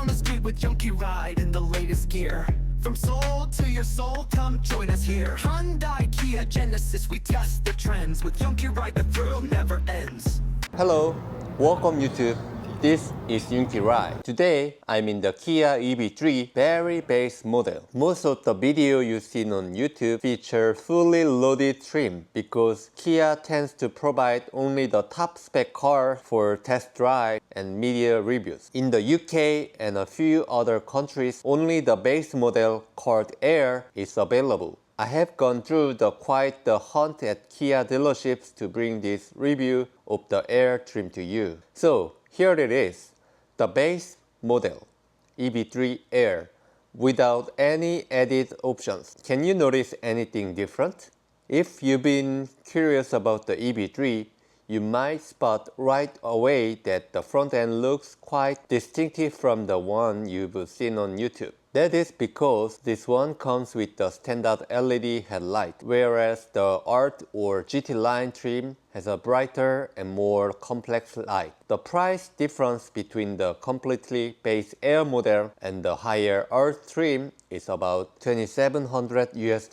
down the street with Junkie Ride in the latest gear. From soul to your soul, come join us here. Hyundai, Kia, Genesis, we test the trends. With Junkie Ride, the thrill never ends. Hello, welcome YouTube. This is Junkie Ride. Today, I'm in the Kia EV3 very base model. Most of the video you've seen on YouTube feature fully loaded trim because Kia tends to provide only the top spec car for test drive and media reviews. In the UK and a few other countries, only the base model called Air is available. I have gone through quite the hunt at Kia dealerships to bring this review of the Air trim to you. So here it is, the base model EV3 Air without any added options. Can you notice anything different? If you've been curious about the EV3, you might spot right away that the front end looks quite distinctive from the one you've seen on YouTube. That is because this one comes with the standard LED headlight, whereas the Art or GT line trim has a brighter and more complex light. The price difference between the completely base Air model and the higher Art trim is about $2,700 US.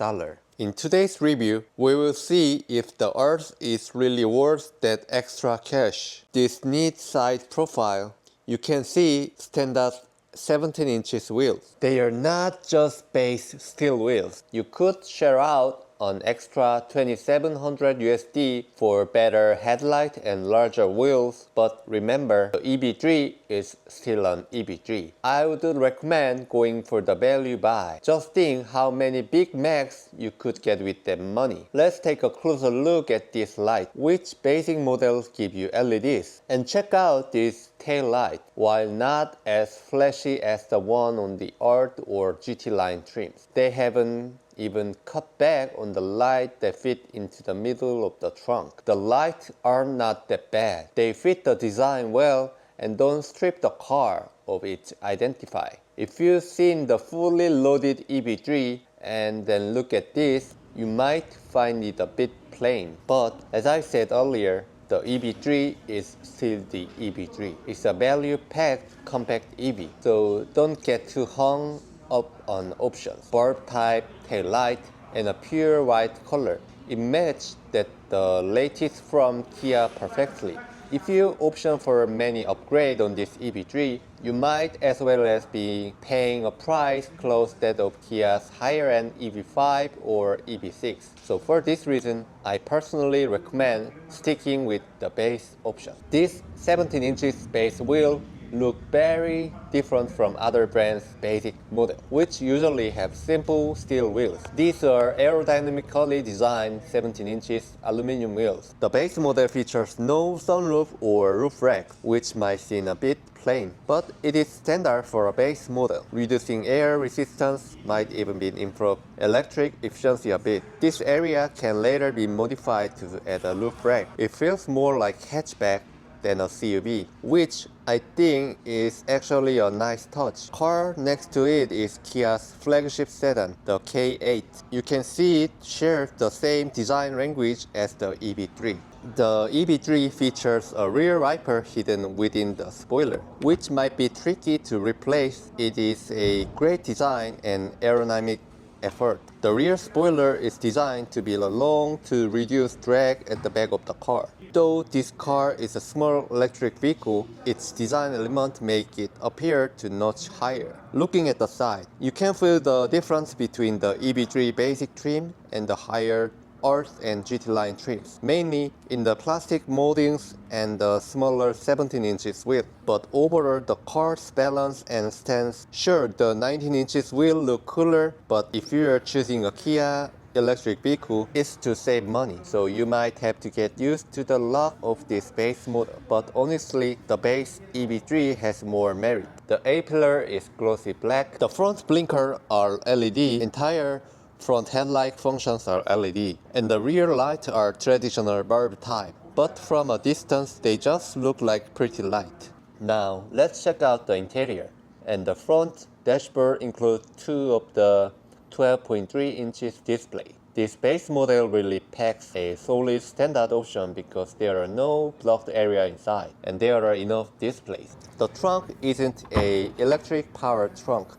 In today's review, we will see if the Art is really worth that extra cash. This neat side profile, you can see standard 17 inches wheels. They are not just base steel wheels. You could share out an extra $2,700 USD for better headlight and larger wheels, but remember, the EV3 is still an EV3. I would recommend going for the value buy. Just think how many Big Macs you could get with that money. Let's take a closer look at this light. Which basic models give you LEDs? And check out this tail light. While not as flashy as the one on the Art or GT line trims, they haven't even cut back on the light that fit into the middle of the trunk. The lights are not that bad. They fit the design well and don't strip the car of its identity. If you've seen the fully loaded EV3 and then look at this, you might find it a bit plain. But as I said earlier, the EV3 is still the EV3. It's a value-packed compact EV, so don't get too hung up on options. Bulb type, tail light, and a pure white color. It matched the latest from Kia perfectly. If you option for many upgrade on this EV3, you might as well as be paying a price close to that of Kia's higher-end EV5 or EV6. So for this reason, I personally recommend sticking with the base option. This 17 inches base wheel look very different from other brands' basic model, which usually have simple steel wheels. These are aerodynamically designed 17 inches aluminum wheels. The base model features no sunroof or roof rack, which might seem a bit plain, but it is standard for a base model. Reducing air resistance might even be improved electric efficiency a bit. This area can later be modified to add a roof rack. It feels more like hatchback than a CUV, which I think is actually a nice touch. Car next to it is Kia's flagship sedan, the K8. You can see it shares the same design language as the EV3. The EV3 features a rear wiper hidden within the spoiler, which might be tricky to replace. It is a great design and aerodynamic effort. The rear spoiler is designed to be long to reduce drag at the back of the car. Though this car is a small electric vehicle, its design elements make it appear to notch higher. Looking at the side, you can feel the difference between the EV3 basic trim and the higher Art and GT line trims, mainly in the plastic moldings and the smaller 17 inches wheel. But overall, the car's balance and stance. Sure, the 19 inches wheel look cooler, but if you are choosing a Kia electric vehicle, it's to save money, so you might have to get used to the look of this base model. But honestly, the base EV3 has more merit. The A-pillar is glossy black, the front blinker are LED, entire front headlight functions are LED, and the rear lights are traditional bulb type, but from a distance they just look like pretty light. Now let's check out the interior. And the front dashboard includes two of the 12.3 inches display. This base model really packs a solid standard option because there are no blocked area inside and there are enough displays. The trunk isn't a electric powered trunk,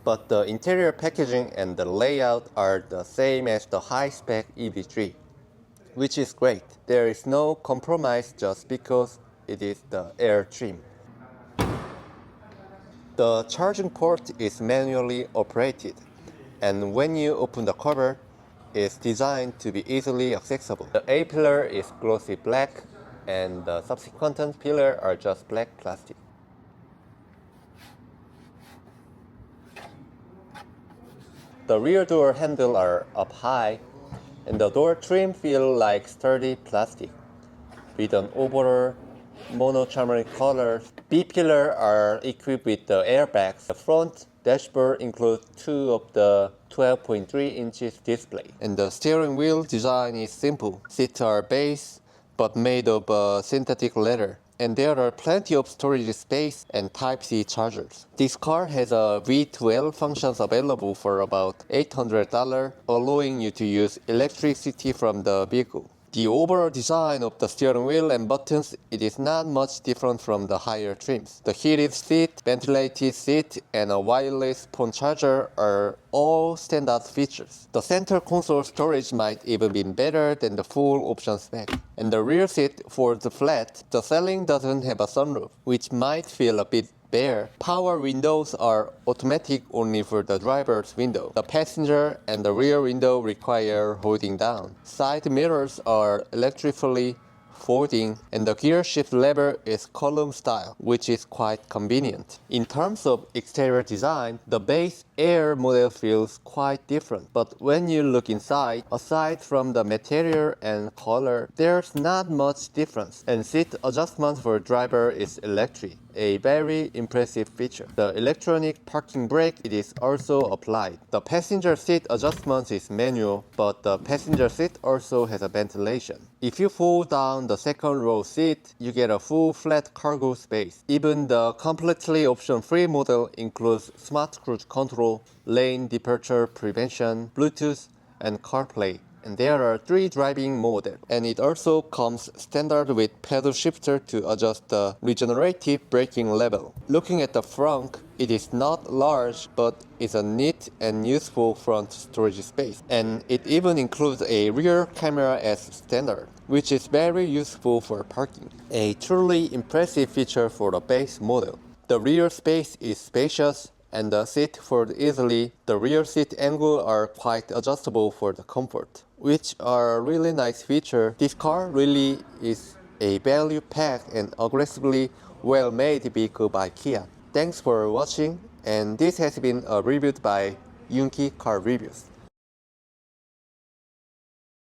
but the interior packaging and the layout are the same as the high-spec EV3, which is great. There is no compromise just because it is the Air trim. The charging port is manually operated, and when you open the cover, it's designed to be easily accessible. The A pillar is glossy black, and the subsequent pillar are just black plastic. The rear door handles are up high, and the door trim feels like sturdy plastic. With an overall monochromatic color, B pillar are equipped with the airbags. The front dashboard includes two of the 12.3 inches display. And the steering wheel design is simple. Seats are base, but made of synthetic leather. And there are plenty of storage space and Type-C chargers. This car has a V12 functions available for about $800, allowing you to use electricity from the vehicle. The overall design of the steering wheel and buttons, it is not much different from the higher trims. The heated seat, ventilated seat, and a wireless phone charger are all standard features. The center console storage might even be better than the full option spec. And the rear seat folds flat. The ceiling doesn't have a sunroof, which might feel a bit bare. Power windows are automatic only for the driver's window. The passenger and the rear window require holding down. Side mirrors are electrically folding, and the gear shift lever is column style, which is quite convenient. In terms of exterior design, the base Air model feels quite different, but when you look inside, aside from the material and color, there's not much difference, and seat adjustment for driver is electric, a very impressive feature. The electronic parking brake, it is also applied. The passenger seat adjustment is manual, but the passenger seat also has a ventilation. If you fold down the second row seat, you get a full flat cargo space. Even the completely option-free model includes smart cruise control, lane departure prevention, Bluetooth, and CarPlay. And there are 3 driving modes, and it also comes standard with pedal shifter to adjust the regenerative braking level. Looking at the front, it is not large, but it's a neat and useful front storage space. And it even includes a rear camera as standard, which is very useful for parking. A truly impressive feature for the base model. The rear space is spacious, and the seat folds easily. The rear seat angle are quite adjustable for the comfort, which are a really nice feature. This car really is a value-packed and aggressively well-made vehicle by Kia. Thanks for watching, and this has been a review by Yoonki Car Reviews.